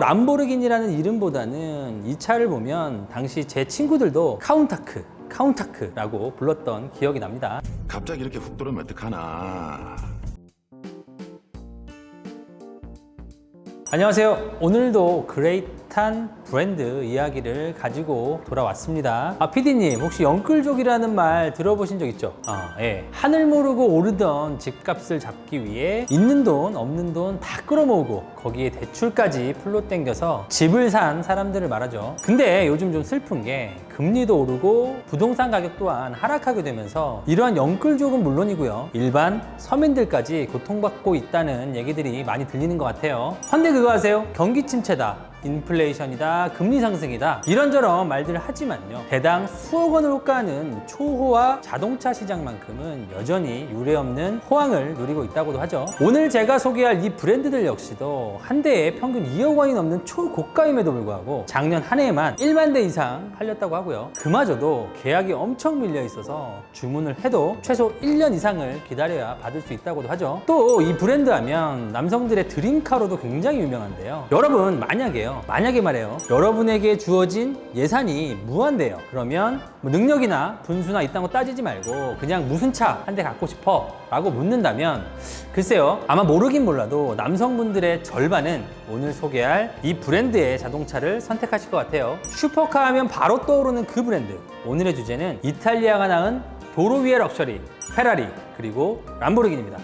람보르기니라는 이름보다는 이 차를 보면 당시 제 친구들도 카운타크라고 불렀던 기억이 납니다. 갑자기 이렇게 훅 들어오면 어떡하나. 안녕하세요. 오늘도 그레이트한 브랜드 이야기를 가지고 돌아왔습니다. PD님 혹시 영끌족이라는 말 들어보신 적 있죠? 예. 하늘 모르고 오르던 집값을 잡기 위해 있는 돈 없는 돈 다 끌어모으고 거기에 대출까지 풀로 땡겨서 집을 산 사람들을 말하죠. 근데 요즘 좀 슬픈 게 금리도 오르고 부동산 가격 또한 하락하게 되면서 이러한 영끌족은 물론이고요, 일반 서민들까지 고통받고 있다는 얘기들이 많이 들리는 것 같아요. 근데 그거 아세요? 경기 침체다, 인플레이션이다, 금리 상승이다, 이런저런 말들을 하지만요, 대당 수억 원을 호가하는 초호화 자동차 시장만큼은 여전히 유례없는 호황을 누리고 있다고도 하죠. 오늘 제가 소개할 이 브랜드들 역시도 한 대에 평균 2억 원이 넘는 초고가임에도 불구하고 작년 한 해에만 1만 대 이상 팔렸다고 하고요, 그마저도 계약이 엄청 밀려 있어서 주문을 해도 최소 1년 이상을 기다려야 받을 수 있다고도 하죠. 또 이 브랜드 하면 남성들의 드림카로도 굉장히 유명한데요. 여러분 만약에 말해요, 여러분에게 주어진 예산이 무한대요. 그러면 뭐 능력이나 분수나 이딴 거 따지지 말고 그냥 무슨 차 한 대 갖고 싶어? 라고 묻는다면 글쎄요, 아마 모르긴 몰라도 남성분들의 절반은 오늘 소개할 이 브랜드의 자동차를 선택하실 것 같아요. 슈퍼카 하면 바로 떠오르는 그 브랜드. 오늘의 주제는 이탈리아가 낳은 도로 위의 럭셔리, 페라리, 그리고 람보르기니입니다.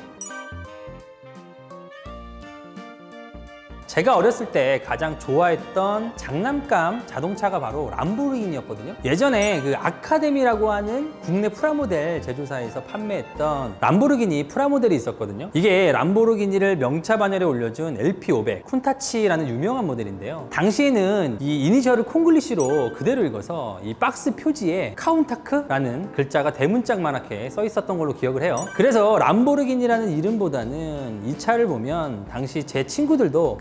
제가 어렸을 때 가장 좋아했던 장난감 자동차가 바로 람보르기니였거든요. 예전에 그 아카데미라고 하는 국내 프라모델 제조사에서 판매했던 람보르기니 프라모델이 있었거든요. 이게 람보르기니를 명차 반열에 올려준 LP500 쿤타치라는 유명한 모델인데요. 당시에는 이 이니셜을 콩글리시로 그대로 읽어서 이 박스 표지에 카운타크라는 글자가 대문짝만하게 써 있었던 걸로 기억을 해요. 그래서 람보르기니라는 이름보다는 이 차를 보면 당시 제 친구들도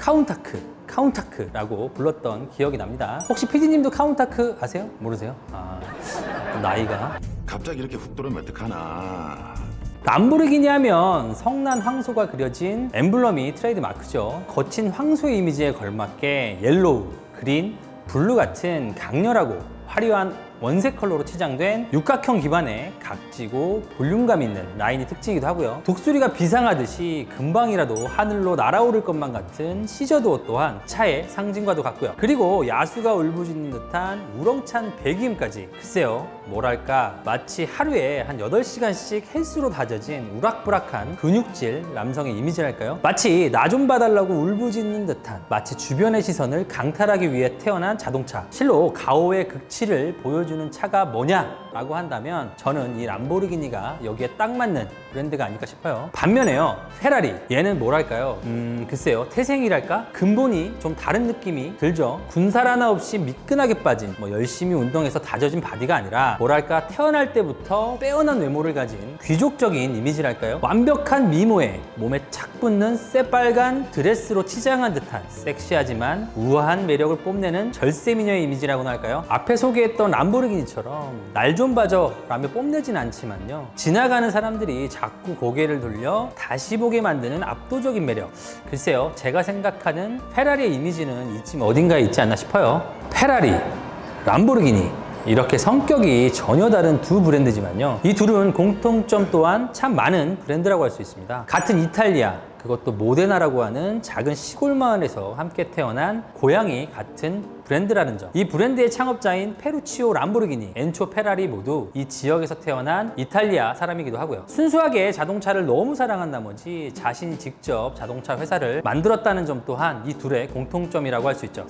카운타크라고 불렀던 기억이 납니다. 혹시 PD님도 카운타크 아세요? 모르세요? 나이가 갑자기 이렇게 훅 들어오면 어떡하나. 람보르기니 하면 성난 황소가 그려진 엠블럼이 트레이드 마크죠. 거친 황소의 이미지에 걸맞게 옐로우, 그린, 블루 같은 강렬하고 화려한 원색 컬러로 치장된 육각형 기반의 각지고 볼륨감 있는 라인이 특징이기도 하고요. 독수리가 비상하듯이 금방이라도 하늘로 날아오를 것만 같은 시저도어 또한 차의 상징과도 같고요. 그리고 야수가 울부짖는 듯한 우렁찬 배기음까지, 글쎄요, 뭐랄까 마치 하루에 한 8시간씩 헬스로 다져진 우락부락한 근육질 남성의 이미지랄까요? 마치 나 좀 봐달라고 울부짖는 듯한, 마치 주변의 시선을 강탈하기 위해 태어난 자동차. 실로 가오의 극치를 보여주는 차가 뭐냐라고 한다면 저는 이 람보르기니가 여기에 딱 맞는 브랜드가 아닐까 싶어요. 반면에요, 페라리, 얘는 뭐랄까요, 글쎄요, 태생이랄까? 근본이 좀 다른 느낌이 들죠. 군살 하나 없이 미끈하게 빠진, 열심히 운동해서 다져진 바디가 아니라 뭐랄까, 태어날 때부터 빼어난 외모를 가진 귀족적인 이미지랄까요? 완벽한 미모에 몸에 착 붙는 새빨간 드레스로 치장한 듯한 섹시하지만 우아한 매력을 뽐내는 절세미녀의 이미지라고나 할까요? 앞에 소개했던 람보르기니처럼 날 좀 봐줘 라며 뽐내진 않지만요, 지나가는 사람들이 자꾸 고개를 돌려 다시 보게 만드는 압도적인 매력. 글쎄요, 제가 생각하는 페라리의 이미지는 이쯤 어딘가에 있지 않나 싶어요. 페라리, 람보르기니, 이렇게 성격이 전혀 다른 두 브랜드지만요, 이 둘은 공통점 또한 참 많은 브랜드라고 할 수 있습니다. 같은 이탈리아, 그것도 모데나라고 하는 작은 시골 마을에서 함께 태어난 고향이 같은 브랜드라는 점. 이 브랜드의 창업자인 페루치오 람보르기니, 엔초 페라리 모두 이 지역에서 태어난 이탈리아 사람이기도 하고요. 순수하게 자동차를 너무 사랑한 나머지 자신이 직접 자동차 회사를 만들었다는 점 또한 이 둘의 공통점이라고 할 수 있죠.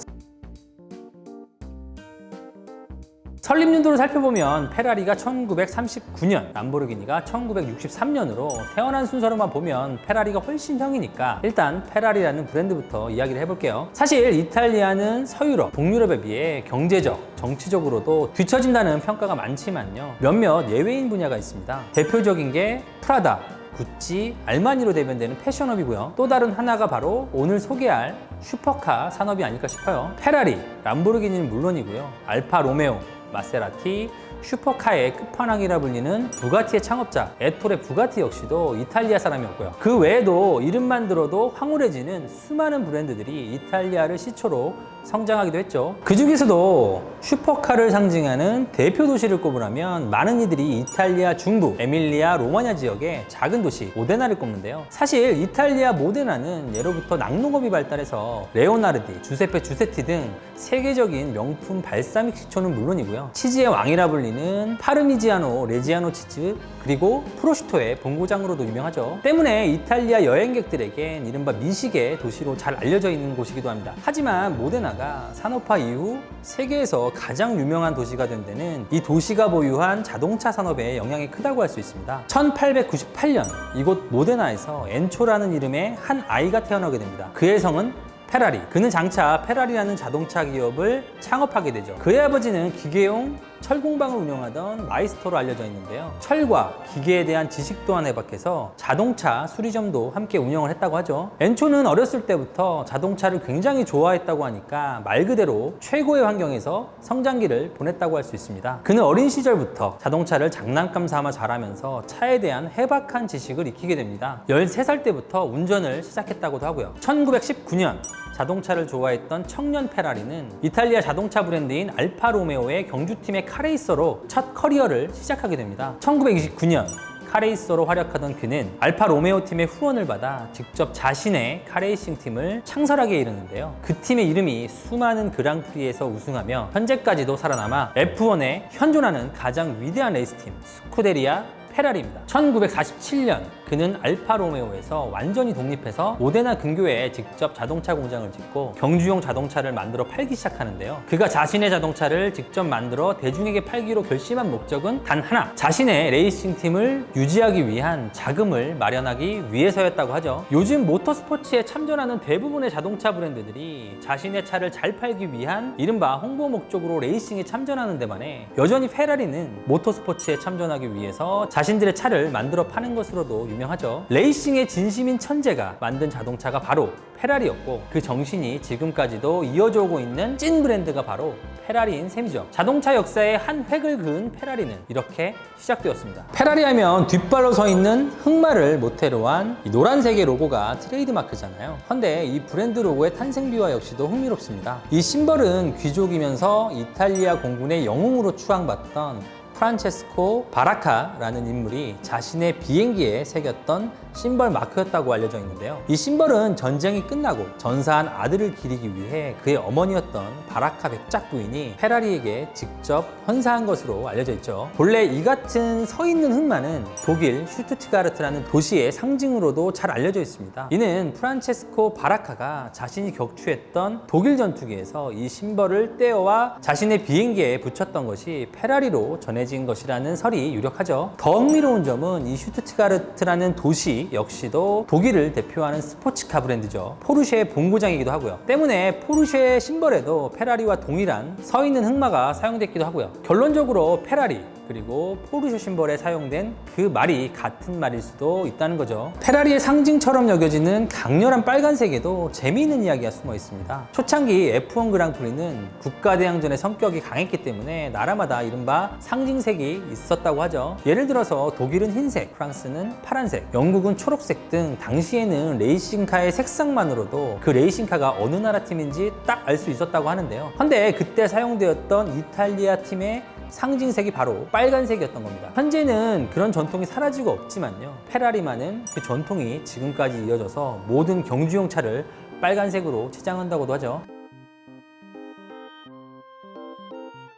설립연도를 살펴보면 페라리가 1939년, 람보르기니가 1963년으로 태어난 순서로만 보면 페라리가 훨씬 형이니까 일단 페라리라는 브랜드부터 이야기를 해볼게요. 사실 이탈리아는 서유럽, 동유럽에 비해 경제적, 정치적으로도 뒤처진다는 평가가 많지만요, 몇몇 예외인 분야가 있습니다. 대표적인 게 프라다, 구찌, 알마니로 대변되는 패션업이고요. 또 다른 하나가 바로 오늘 소개할 슈퍼카 산업이 아닐까 싶어요. 페라리, 람보르기니는 물론이고요, 알파 로메오, 마세라티, 슈퍼카의 끝판왕이라 불리는 부가티의 창업자 에토레 부가티 역시도 이탈리아 사람이었고요. 그 외에도 이름만 들어도 황홀해지는 수많은 브랜드들이 이탈리아를 시초로 성장하기도 했죠. 그 중에서도 슈퍼카를 상징하는 대표 도시를 꼽으라면 많은 이들이 이탈리아 중부 에밀리아 로마냐 지역의 작은 도시 모데나를 꼽는데요. 사실 이탈리아 모데나는 예로부터 낙농업이 발달해서 레오나르디, 주세페 주세티 등 세계적인 명품 발사믹 식초는 물론이고요. 치즈의 왕이라 불리는 파르미지아노 레지아노 치즈 그리고 프로슈토의 본고장으로도 유명하죠. 때문에 이탈리아 여행객들에겐 이른바 미식의 도시로 잘 알려져 있는 곳이기도 합니다. 하지만 모데나가 산업화 이후 세계에서 가장 유명한 도시가 된 데는 이 도시가 보유한 자동차 산업의 영향이 크다고 할 수 있습니다. 1898년 이곳 모데나에서 엔초라는 이름의 한 아이가 태어나게 됩니다. 그의 성은 페라리. 그는 장차 페라리라는 자동차 기업을 창업하게 되죠. 그의 아버지는 기계용 철공방을 운영하던 마이스터로 알려져 있는데요. 철과 기계에 대한 지식 또한 해박해서 자동차 수리점도 함께 운영을 했다고 하죠. 엔초는 어렸을 때부터 자동차를 굉장히 좋아했다고 하니까 말 그대로 최고의 환경에서 성장기를 보냈다고 할 수 있습니다. 그는 어린 시절부터 자동차를 장난감 삼아 자라면서 차에 대한 해박한 지식을 익히게 됩니다. 13살 때부터 운전을 시작했다고도 하고요. 1919년 자동차를 좋아했던 청년 페라리는 이탈리아 자동차 브랜드인 알파로메오의 경주팀의 카레이서로 첫 커리어를 시작하게 됩니다. 1929년 카레이서로 활약하던 그는 알파로메오 팀의 후원을 받아 직접 자신의 카레이싱 팀을 창설하게 이르는데요. 그 팀의 이름이 수많은 그랑프리에서 우승하며 현재까지도 살아남아 F1에 현존하는 가장 위대한 레이스팀 스쿠데리아 페라리입니다. 1947년 그는 알파로메오에서 완전히 독립해서 모데나 근교에 직접 자동차 공장을 짓고 경주용 자동차를 만들어 팔기 시작하는데요. 그가 자신의 자동차를 직접 만들어 대중에게 팔기로 결심한 목적은 단 하나, 자신의 레이싱 팀을 유지하기 위한 자금을 마련하기 위해서였다고 하죠. 요즘 모터스포츠에 참전하는 대부분의 자동차 브랜드들이 자신의 차를 잘 팔기 위한 이른바 홍보 목적으로 레이싱에 참전하는 데만에 여전히 페라리는 모터스포츠에 참전하기 위해서 자신들의 차를 만들어 파는 것으로도 유명하죠. 레이싱의 진심인 천재가 만든 자동차가 바로 페라리였고 그 정신이 지금까지도 이어져 오고 있는 찐 브랜드가 바로 페라리인 셈이죠. 자동차 역사의 한 획을 그은 페라리는 이렇게 시작되었습니다. 페라리 하면 뒷발로 서 있는 흑마를 모태로 한 이 노란색의 로고가 트레이드마크잖아요. 그런데 이 브랜드 로고의 탄생 비화 역시도 흥미롭습니다. 이 심벌은 귀족이면서 이탈리아 공군의 영웅으로 추앙받던 프란체스코 바라카라는 인물이 자신의 비행기에 새겼던 심벌 마크였다고 알려져 있는데요. 이 심벌은 전쟁이 끝나고 전사한 아들을 기리기 위해 그의 어머니였던 바라카 백작 부인이 페라리에게 직접 헌사한 것으로 알려져 있죠. 본래 이 같은 서 있는 흑마는 독일 슈투트가르트라는 도시의 상징으로도 잘 알려져 있습니다. 이는 프란체스코 바라카가 자신이 격추했던 독일 전투기에서 이 심벌을 떼어와 자신의 비행기에 붙였던 것이 페라리로 전해진 것이라는 설이 유력하죠. 더 흥미로운 점은 이 슈투트가르트라는 도시 역시도 독일을 대표하는 스포츠카 브랜드죠. 포르쉐의 본고장이기도 하고요. 때문에 포르쉐의 심벌에도 페라리와 동일한 서 있는 흑마가 사용됐기도 하고요. 결론적으로 페라리 그리고 포르쉐 심벌에 사용된 그 말이 같은 말일 수도 있다는 거죠. 페라리의 상징처럼 여겨지는 강렬한 빨간색에도 재미있는 이야기가 숨어 있습니다. 초창기 F1 그랑프리는 국가대항전의 성격이 강했기 때문에 나라마다 이른바 상징색이 있었다고 하죠. 예를 들어서 독일은 흰색, 프랑스는 파란색, 영국은 초록색 등 당시에는 레이싱카의 색상만으로도 그 레이싱카가 어느 나라 팀인지 딱 알 수 있었다고 하는데요. 그런데 그때 사용되었던 이탈리아 팀의 상징색이 바로 빨간색이었던 겁니다. 현재는 그런 전통이 사라지고 없지만요. 페라리만은 그 전통이 지금까지 이어져서 모든 경주용 차를 빨간색으로 치장한다고도 하죠.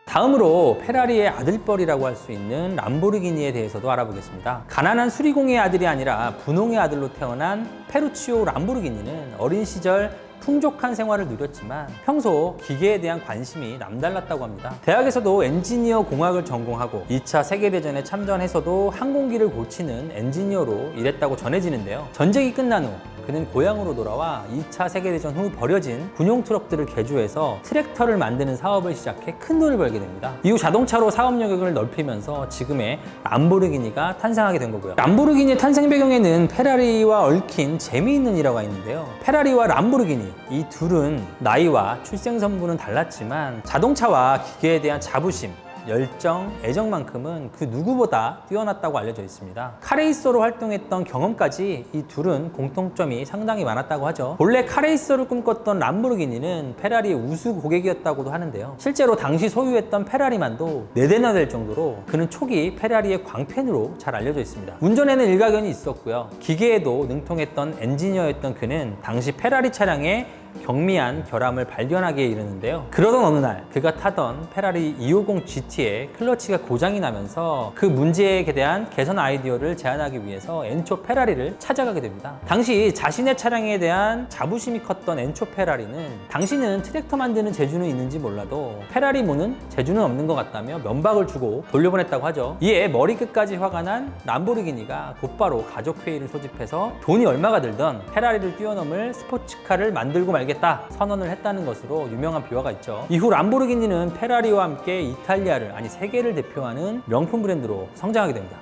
다음으로 페라리의 아들뻘이라고 할 수 있는 람보르기니에 대해서도 알아보겠습니다. 가난한 수리공의 아들이 아니라 분홍의 아들로 태어난 페루치오 람보르기니는 어린 시절 풍족한 생활을 누렸지만 평소 기계에 대한 관심이 남달랐다고 합니다. 대학에서도 엔지니어 공학을 전공하고 2차 세계대전에 참전해서도 항공기를 고치는 엔지니어로 일했다고 전해지는데요. 전쟁이 끝난 후 그는 고향으로 돌아와 2차 세계대전 후 버려진 군용 트럭들을 개조해서 트랙터를 만드는 사업을 시작해 큰 돈을 벌게 됩니다. 이후 자동차로 사업 영역을 넓히면서 지금의 람보르기니가 탄생하게 된 거고요. 람보르기니의 탄생 배경에는 페라리와 얽힌 재미있는 일화가 있는데요. 페라리와 람보르기니 이 둘은 나이와 출생 성분은 달랐지만 자동차와 기계에 대한 자부심 열정, 애정만큼은 그 누구보다 뛰어났다고 알려져 있습니다. 카레이서로 활동했던 경험까지 이 둘은 공통점이 상당히 많았다고 하죠. 본래 카레이서를 꿈꿨던 람보르기니는 페라리의 우수 고객이었다고도 하는데요. 실제로 당시 소유했던 페라리만도 4대나 될 정도로 그는 초기 페라리의 광팬으로 잘 알려져 있습니다. 운전에는 일가견이 있었고요. 기계에도 능통했던 엔지니어였던 그는 당시 페라리 차량의 경미한 결함을 발견하기에 이르는데요. 그러던 어느 날 그가 타던 페라리 250 GT의 클러치가 고장이 나면서 그 문제에 대한 개선 아이디어를 제안하기 위해서 엔초 페라리를 찾아가게 됩니다. 당시 자신의 차량에 대한 자부심이 컸던 엔초 페라리는 당신은 트랙터 만드는 재주는 있는지 몰라도 페라리모는 재주는 없는 것 같다며 면박을 주고 돌려보냈다고 하죠. 이에 머리끝까지 화가 난 람보르기니가 곧바로 가족회의를 소집해서 돈이 얼마가 들던 페라리를 뛰어넘을 스포츠카를 만들고 말겠다 선언을 했다는 것으로 유명한 비화가 있죠. 이후 람보르기니는 페라리와 함께 이탈리아를 아니 세계를 대표하는 명품 브랜드로 성장하게 됩니다.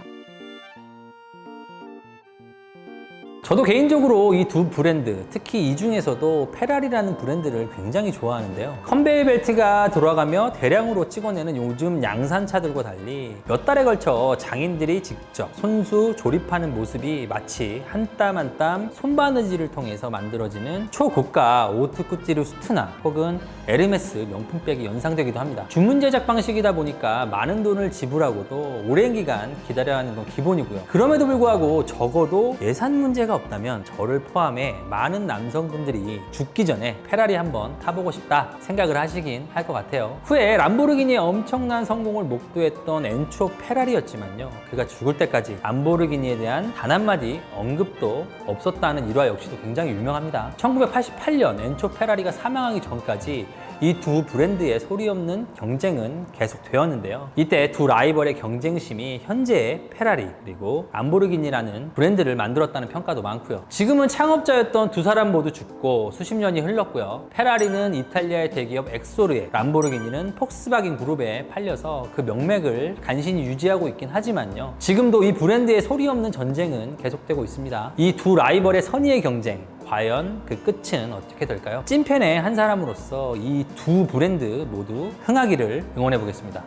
저도 개인적으로 이 두 브랜드, 특히 이 중에서도 페라리라는 브랜드를 굉장히 좋아하는데요. 컨베이어 벨트가 돌아가며 대량으로 찍어내는 요즘 양산차들과 달리 몇 달에 걸쳐 장인들이 직접 손수 조립하는 모습이 마치 한 땀 한 땀 손바느질을 통해서 만들어지는 초고가 오트쿠티르 수트나 혹은 에르메스 명품백이 연상되기도 합니다. 주문 제작 방식이다 보니까 많은 돈을 지불하고도 오랜 기간 기다려야 하는 건 기본이고요. 그럼에도 불구하고 적어도 예산 문제가 없다면 저를 포함해 많은 남성분들이 죽기 전에 페라리 한번 타보고 싶다 생각을 하시긴 할 것 같아요. 후에 람보르기니의 엄청난 성공을 목도했던 엔초 페라리였지만요. 그가 죽을 때까지 람보르기니에 대한 단 한마디 언급도 없었다는 일화 역시도 굉장히 유명합니다. 1988년 엔초 페라리가 사망하기 전까지 이 두 브랜드의 소리 없는 경쟁은 계속되었는데요. 이때 두 라이벌의 경쟁심이 현재의 페라리 그리고 람보르기니라는 브랜드를 만들었다는 평가도 많고요. 지금은 창업자였던 두 사람 모두 죽고 수십 년이 흘렀고요. 페라리는 이탈리아의 대기업 엑소르에, 람보르기니는 폭스바겐 그룹에 팔려서 그 명맥을 간신히 유지하고 있긴 하지만요. 지금도 이 브랜드의 소리 없는 전쟁은 계속되고 있습니다. 이 두 라이벌의 선의의 경쟁, 과연 그 끝은 어떻게 될까요? 찐팬의 한 사람으로서 이 두 브랜드 모두 흥하기를 응원해 보겠습니다.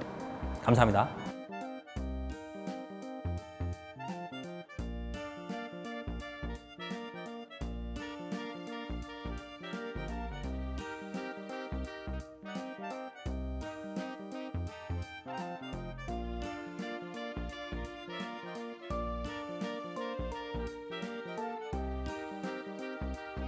감사합니다.